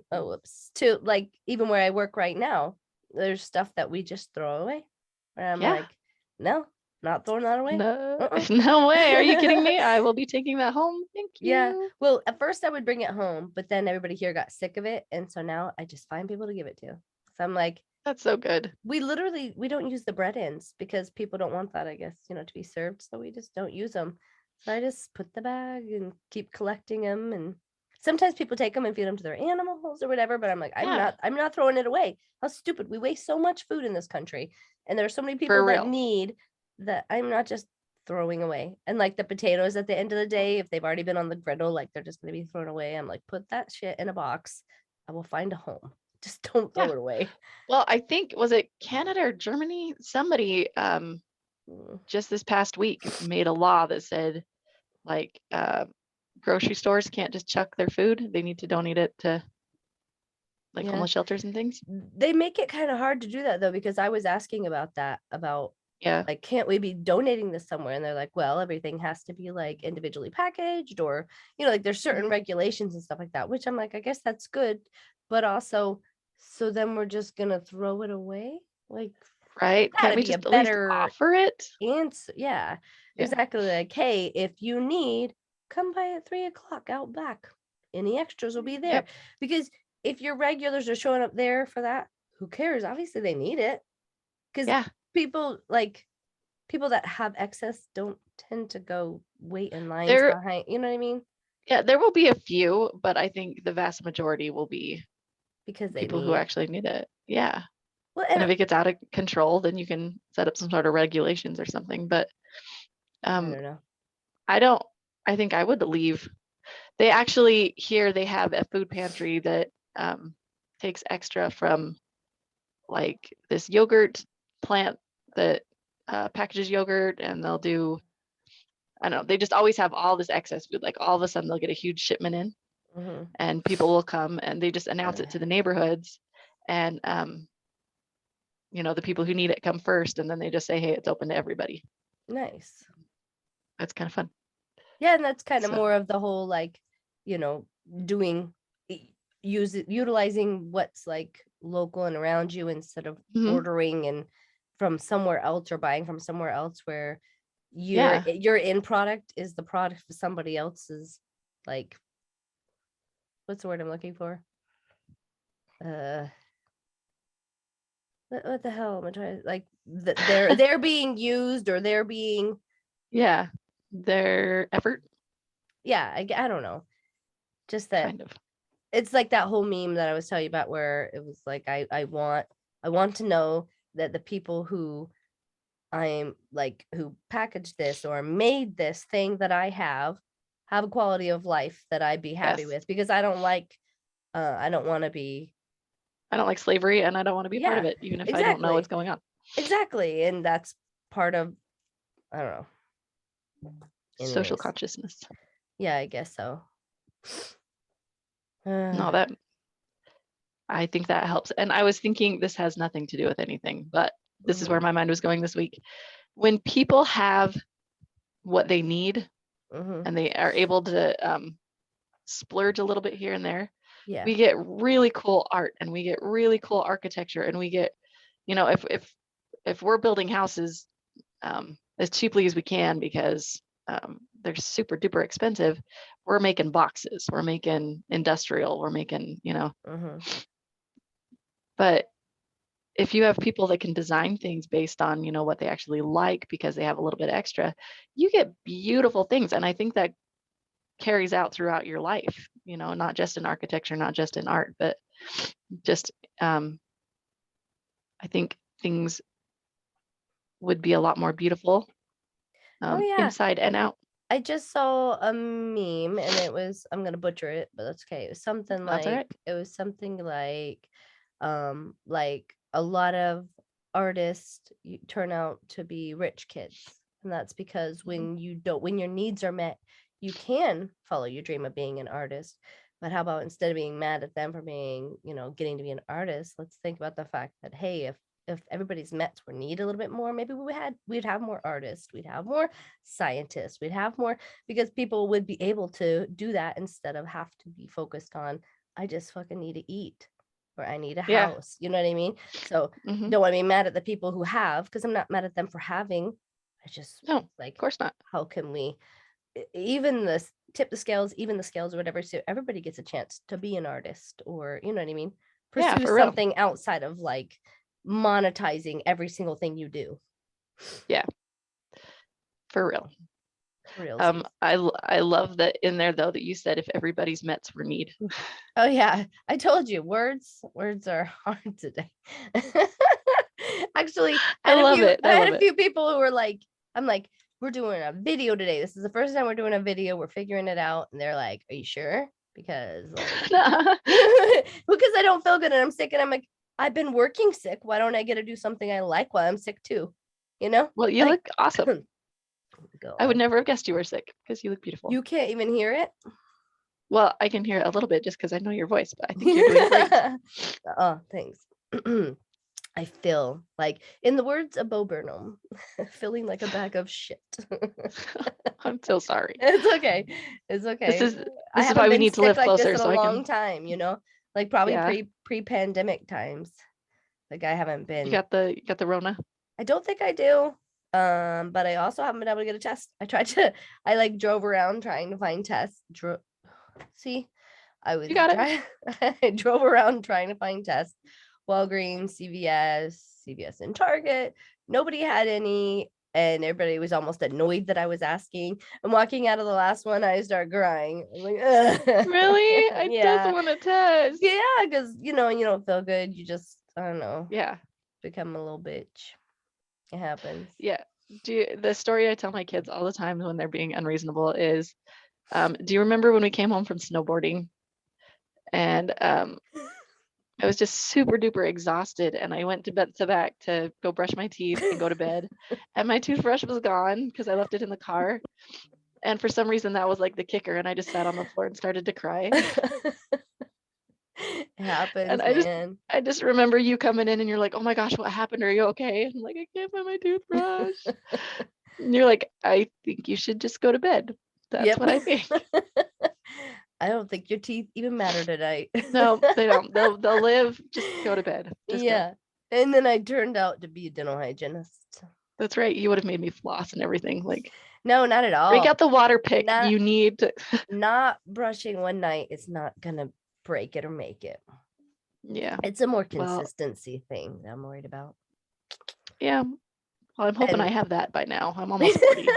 Speaker 2: to like even where I work right now, there's stuff that we just throw away. And I'm
Speaker 3: Yeah.
Speaker 2: like, no, not throwing that away.
Speaker 3: No, no way. Are you kidding me? I will be taking that home. Thank you.
Speaker 2: Yeah. Well, at first I would bring it home, but then everybody here got sick of it. And so now I just find people to give it to. So I'm like,
Speaker 3: That's so good.
Speaker 2: we don't use the bread ends because people don't want that, I guess, to be served. So we just don't use them. So I just put the bag and keep collecting them. And sometimes people take them and feed them to their animals or whatever. But I'm like, I'm not throwing it away. How stupid. We waste so much food in this country. And there are so many people that need that I'm not just throwing away. And like the potatoes at the end of the day, if they've already been on the griddle, like they're just going to be thrown away. I'm like, put that shit in a box. I will find a home. Just don't throw it away.
Speaker 3: Well, I think, was it Canada or Germany? Somebody just this past week made a law that said like grocery stores can't just chuck their food. They need to donate it to like homeless shelters and things.
Speaker 2: They make it kind of hard to do that though, because I was asking about like, can't we be donating this somewhere? And they're like, well, everything has to be like individually packaged, or like there's certain regulations and stuff like that, which I'm like, I guess that's good, but also, so then we're just gonna throw it away, like,
Speaker 3: right? Can't we
Speaker 2: be a
Speaker 3: just at least
Speaker 2: better
Speaker 3: offer it?
Speaker 2: answer. Yeah, exactly. Like, hey, if you need, come by at 3:00 out back. Any extras will be there. Because if your regulars are showing up there for that, who cares? Obviously they need it. Because people that have excess don't tend to go wait in lines behind, you know what I mean?
Speaker 3: Yeah, there will be a few, but I think the vast majority will be
Speaker 2: because
Speaker 3: people who actually need it. Yeah.
Speaker 2: Well,
Speaker 3: and if it gets out of control, then you can set up some sort of regulations or something. But
Speaker 2: I don't know.
Speaker 3: I think I would leave. They actually here they have a food pantry that takes extra from like this yogurt plant that packages yogurt, and they'll do, I don't know, they just always have all this excess food. Like all of a sudden they'll get a huge shipment in, and people will come, and they just announce it to the neighborhoods, and the people who need it come first, and then they just say, hey, it's open to everybody.
Speaker 2: Nice.
Speaker 3: That's kind of fun.
Speaker 2: Yeah, and that's kind of
Speaker 3: So-
Speaker 2: more of the whole like, doing utilizing what's like local and around you instead of
Speaker 3: Mhm.
Speaker 2: ordering and from somewhere else or buying from somewhere else where
Speaker 3: Yeah.
Speaker 2: your end product is the product of somebody else's, like, what's the word I'm looking for? What the hell am I trying to, like, they're being used or they're being,
Speaker 3: Yeah. Their effort,
Speaker 2: yeah, I don't know, just that
Speaker 3: kind of.
Speaker 2: it's like that whole meme that I was telling you about where it was like I want to know that the people who I'm like who packaged this or made this thing that I have a quality of life that I'd be happy
Speaker 3: Yes.
Speaker 2: with, because I don't want to be,
Speaker 3: I don't like slavery, and I don't want to be part of
Speaker 2: Yeah,
Speaker 3: it, even if I don't know what's going on.
Speaker 2: exactly, and that's part of, I don't know.
Speaker 3: Social
Speaker 2: Anyways,
Speaker 3: consciousness.
Speaker 2: yeah, I guess so.
Speaker 3: No, I think that helps. And I was thinking this has nothing to do with anything, but this is where my mind was going this week. When people have what they need
Speaker 2: Mhm.
Speaker 3: and they are able to splurge a little bit here and there,
Speaker 2: Yeah.
Speaker 3: we get really cool art and we get really cool architecture, and we get, if we're building houses as cheaply as we can because they're super duper expensive, we're making boxes, we're making industrial, we're making,
Speaker 2: Mhm.
Speaker 3: but if you have people that can design things based on, what they actually like because they have a little bit extra, you get beautiful things. And I think that carries out throughout your life, not just in architecture, not just in art, but just, I think things would be a lot more beautiful
Speaker 2: Oh yeah.
Speaker 3: inside and out.
Speaker 2: I just saw a meme and it was, I'm gonna butcher it, but that's okay. It was something
Speaker 3: That's all right.
Speaker 2: like a lot of artists turn out to be rich kids. And that's because when your needs are met, you can follow your dream of being an artist. But how about instead of being mad at them for being, getting to be an artist, let's think about the fact that, hey, if everybody's Mets were need a little bit more, maybe we'd have more artists, we'd have more scientists, we'd have more, because people would be able to do that instead of have to be focused on, I just fucking need to eat or I need a
Speaker 3: Yeah.
Speaker 2: house. You know what I mean? So
Speaker 3: Mhm.
Speaker 2: don't want to be mad at the people who have, because I'm not mad at them for having. I just
Speaker 3: No,
Speaker 2: like,
Speaker 3: of course not.
Speaker 2: how can we even the tip the scales, even the scales or whatever, so everybody gets a chance to be an artist, or you know what I mean,
Speaker 3: Yeah,
Speaker 2: pursue
Speaker 3: for real.
Speaker 2: something outside of like monetizing every single thing you do.
Speaker 3: For real.
Speaker 2: For real.
Speaker 3: I love that in there though that you said if everybody's Mets were need.
Speaker 2: Oh yeah, I told you words are hard today. Actually,
Speaker 3: I love it.
Speaker 2: I
Speaker 3: I
Speaker 2: had
Speaker 3: love
Speaker 2: a
Speaker 3: it.
Speaker 2: few people who were like, I'm like, we're doing a video today. This is the first time we're doing a video. We're figuring it out. And they're like, are you sure? Because like, because I don't feel good and I'm sick, and I'm like, I've been working sick. Why don't I get to do something I like while I'm sick too?
Speaker 3: Well, you
Speaker 2: Like,
Speaker 3: look awesome.
Speaker 2: go
Speaker 3: I would
Speaker 2: on.
Speaker 3: never have guessed you were sick because you look beautiful.
Speaker 2: You can't even hear it.
Speaker 3: Well, I can hear it a little bit just because I know your voice, but I think you're doing great.
Speaker 2: Oh, thanks. I feel like, in the words of Bo Burnham, feeling like a bag of shit.
Speaker 3: I'm so sorry.
Speaker 2: It's okay. It's okay.
Speaker 3: This
Speaker 2: I
Speaker 3: is
Speaker 2: haven't
Speaker 3: why we
Speaker 2: been
Speaker 3: need to
Speaker 2: sick
Speaker 3: live
Speaker 2: like this
Speaker 3: closer
Speaker 2: in a
Speaker 3: so I
Speaker 2: long
Speaker 3: can.
Speaker 2: time, like probably
Speaker 3: Yeah.
Speaker 2: pre-pandemic times. Like I haven't
Speaker 3: You
Speaker 2: been.
Speaker 3: got the Rona.
Speaker 2: I don't think I do. But I also haven't been able to get a test. I like drove around trying to find tests. See, I was
Speaker 3: You got it.
Speaker 2: I drove around trying to find tests. Walgreens, CVS, and Target. Nobody had any, and everybody was almost annoyed that I was asking. And walking out of the last one, I start crying. I'm like, ugh.
Speaker 3: Really? I
Speaker 2: Yeah.
Speaker 3: just want to test.
Speaker 2: Yeah, because you don't feel good. You just, I don't know,
Speaker 3: Yeah.
Speaker 2: become a little bitch. It happens.
Speaker 3: Yeah. The story I tell my kids all the time when they're being unreasonable is, do you remember when we came home from snowboarding and I was just super duper exhausted and I went to bed to back to go brush my teeth and go to bed and my toothbrush was gone because I left it in the car. And for some reason that was like the kicker and I just sat on the floor and started to cry.
Speaker 2: It happens,
Speaker 3: And
Speaker 2: man.
Speaker 3: I just remember you coming in and you're like, oh my gosh, what happened? Are you okay? And I'm like, I can't find my toothbrush. And you're like, I think you should just go to bed. That's
Speaker 2: Yep.
Speaker 3: what I think.
Speaker 2: I don't think your teeth even matter tonight.
Speaker 3: No, they don't. They'll live. Just go to bed. Just go.
Speaker 2: Yeah. And then I turned out to be a dental hygienist.
Speaker 3: That's right. You would have made me floss and everything. Like,
Speaker 2: No, not at all.
Speaker 3: break out the water pick.
Speaker 2: Not-
Speaker 3: You need to.
Speaker 2: Not brushing one night is not gonna break it or make it.
Speaker 3: Yeah.
Speaker 2: It's a more
Speaker 3: Well-
Speaker 2: consistency thing that I'm worried about.
Speaker 3: Yeah. Well, I'm hoping
Speaker 2: And-
Speaker 3: I have that by now. I'm almost 40.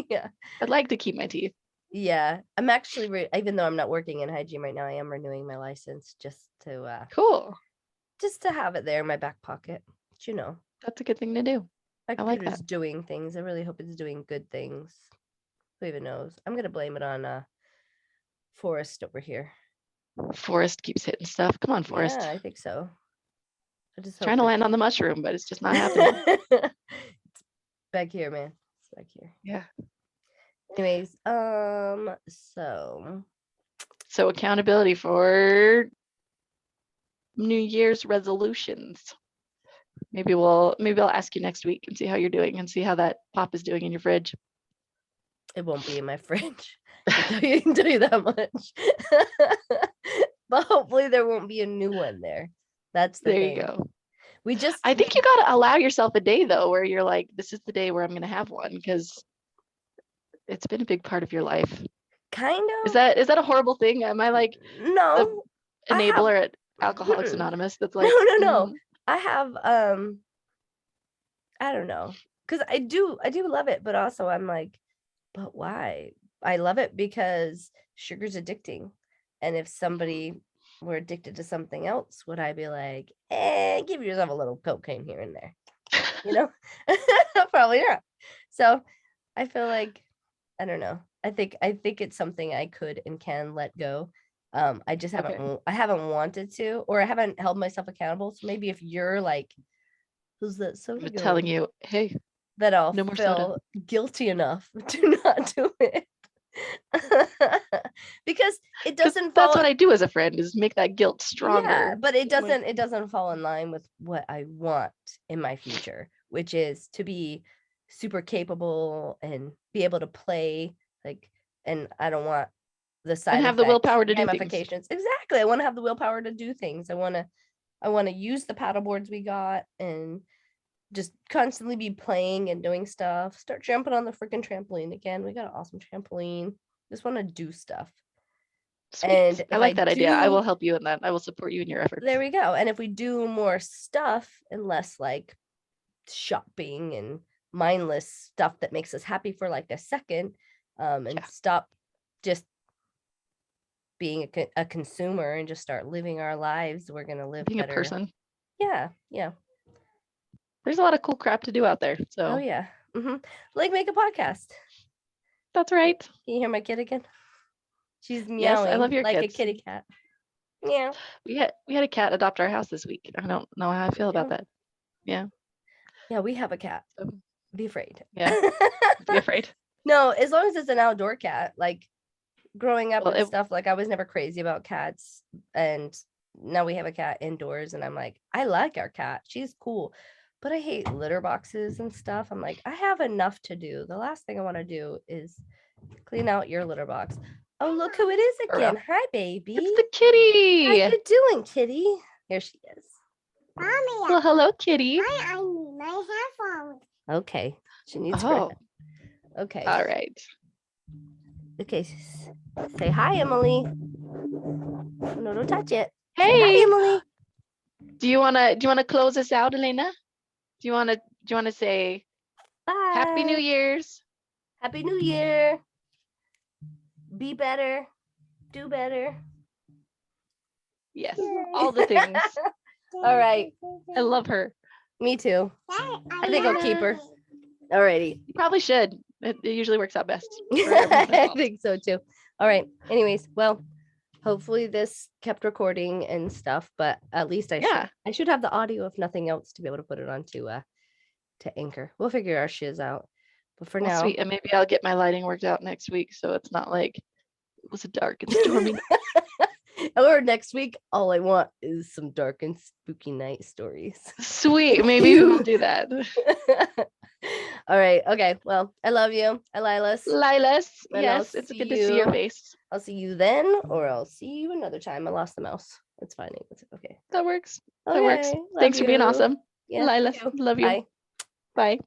Speaker 2: Yeah.
Speaker 3: I'd like to keep my teeth.
Speaker 2: Yeah. I'm actually even though I'm not working in hygiene right now, I am renewing my license just to
Speaker 3: Cool.
Speaker 2: have it there in my back pocket. But, you know,
Speaker 3: That's a good thing to do.
Speaker 2: my
Speaker 3: I like
Speaker 2: computer's doing things. I really hope it's doing good things. Who even knows? I'm gonna blame it on Forrest over here.
Speaker 3: Forrest keeps hitting stuff. Come on, Forrest.
Speaker 2: Yeah, I think so. I just
Speaker 3: Trying to
Speaker 2: hope
Speaker 3: land on the mushroom, but it's just not happening.
Speaker 2: it's back here, man. It's back here.
Speaker 3: Yeah.
Speaker 2: Anyways, so
Speaker 3: So accountability for New Year's resolutions. Maybe I'll ask you next week and see how you're doing and see how that pop is doing in your fridge.
Speaker 2: it won't be in my fridge. I can tell you that much. But hopefully there won't be a new one there. That's the
Speaker 3: There
Speaker 2: thing.
Speaker 3: you go.
Speaker 2: We just
Speaker 3: I think you got to allow yourself a day though, where you're like, this is the day where I'm going to have one, because it's been a big part of your life.
Speaker 2: kind of
Speaker 3: Is that a horrible thing? Am I like
Speaker 2: no. I have-
Speaker 3: enabler at Alcoholics Anonymous? That's like,
Speaker 2: No. I have I don't know, because I do love it, but also I'm like, but why? I love it because sugar's addicting, and if somebody were addicted to something else, would I be like, give yourself a little cocaine here and there, you know? Probably not. So I feel like, I don't know, I think it's something I could and can let go. I just haven't
Speaker 3: Okay.
Speaker 2: I haven't wanted to, or I haven't held myself accountable. So maybe if you're like, who's that soda
Speaker 3: I'm
Speaker 2: girl,
Speaker 3: telling you, hey,
Speaker 2: that I'll
Speaker 3: no more
Speaker 2: feel
Speaker 3: soda.
Speaker 2: guilty enough to not do it. Because it
Speaker 3: 'cause
Speaker 2: doesn't
Speaker 3: that's
Speaker 2: fall,
Speaker 3: what I do as a friend, is make that guilt
Speaker 2: yeah,
Speaker 3: stronger.
Speaker 2: but it
Speaker 3: when-
Speaker 2: doesn't fall in line with what I want in my future, which is to be super capable and be able to play, like, and I don't want the side
Speaker 3: have the
Speaker 2: effects,
Speaker 3: willpower to do things.
Speaker 2: ramifications. Exactly. I want to have the willpower to do things. I want to use the paddle boards we got and just constantly be playing and doing stuff. Start jumping on the freaking trampoline again. We got an awesome trampoline. Just want to do stuff.
Speaker 3: Sweet.
Speaker 2: And
Speaker 3: I
Speaker 2: if
Speaker 3: like
Speaker 2: I
Speaker 3: that idea. I will
Speaker 2: do-
Speaker 3: help you in that. I will support you in your efforts.
Speaker 2: There we go. And if we do more stuff and less like shopping and mindless stuff that makes us happy for like a second, and
Speaker 3: Yeah.
Speaker 2: stop just being a consumer and just start living our lives, we're gonna live
Speaker 3: Being a
Speaker 2: better.
Speaker 3: person.
Speaker 2: Yeah.
Speaker 3: There's a lot of cool crap to do out there. So
Speaker 2: Oh yeah. Like make a podcast.
Speaker 3: that's right.
Speaker 2: Can you hear my kid again? She's meowing
Speaker 3: Yes, I love your
Speaker 2: like a
Speaker 3: kids.
Speaker 2: kitty cat. Meow.
Speaker 3: We had a cat adopt our house this week. I don't know how I feel about
Speaker 2: Yeah.
Speaker 3: that. Yeah.
Speaker 2: Yeah, we have a cat.
Speaker 3: So-
Speaker 2: Be afraid.
Speaker 3: Yeah. Be afraid.
Speaker 2: No, as long as it's an outdoor cat. Like growing up
Speaker 3: Well,
Speaker 2: and
Speaker 3: it-
Speaker 2: stuff, like I was never crazy about cats. And now we have a cat indoors, and I'm like, I like our cat. She's cool. But I hate litter boxes and stuff. I'm like, I have enough to do. The last thing I want to do is clean out your litter box. Oh, look who it is
Speaker 3: For real.
Speaker 2: again. Hi, baby.
Speaker 3: It's the kitty.
Speaker 2: How you doing, kitty? Here she is.
Speaker 4: Mommy,
Speaker 3: Well, hello, kitty.
Speaker 4: I need my headphones.
Speaker 2: Okay. She needs her.
Speaker 3: Oh,
Speaker 2: Okay.
Speaker 3: all right.
Speaker 2: Okay. Say hi, Emily. No, don't touch it. Say hi,
Speaker 3: Hey,
Speaker 2: Emily.
Speaker 3: do you wanna close us out, Elena? Do you wanna say
Speaker 2: Bye.
Speaker 3: Happy New Year's?
Speaker 2: Happy New Year. Be better. Do better.
Speaker 3: Yes, all the things.
Speaker 2: All right.
Speaker 3: I love her.
Speaker 2: Me too. I think I'll keep her. Alrighty.
Speaker 3: You probably should. It usually works out best. for everyone
Speaker 2: I
Speaker 3: involved.
Speaker 2: think so too. All right. Anyways, well, hopefully this kept recording and stuff, but at least
Speaker 3: Yeah.
Speaker 2: I should have the audio, if nothing else, to be able to put it onto to Anchor. We'll figure our shiz out. But for
Speaker 3: Well,
Speaker 2: now,
Speaker 3: sweet. And maybe I'll get my lighting worked out next week, so it's not like it was dark and stormy.
Speaker 2: or next week, all I want is some dark and spooky night stories.
Speaker 3: Sweet. Maybe we'll do that.
Speaker 2: All right. Okay. Well, I love you, Elilas.
Speaker 3: Lilas,
Speaker 2: And I'll
Speaker 3: yes, it's
Speaker 2: see
Speaker 3: good to see your
Speaker 2: you.
Speaker 3: face.
Speaker 2: I'll see you then, or I'll see you another time. I lost the mouse. It's fine. It's okay.
Speaker 3: That works. That works.
Speaker 2: Okay, love
Speaker 3: Thanks for being
Speaker 2: you.
Speaker 3: awesome.
Speaker 2: Yeah, you
Speaker 3: Lilas,
Speaker 2: too.
Speaker 3: love you.
Speaker 2: Bye.
Speaker 3: Bye.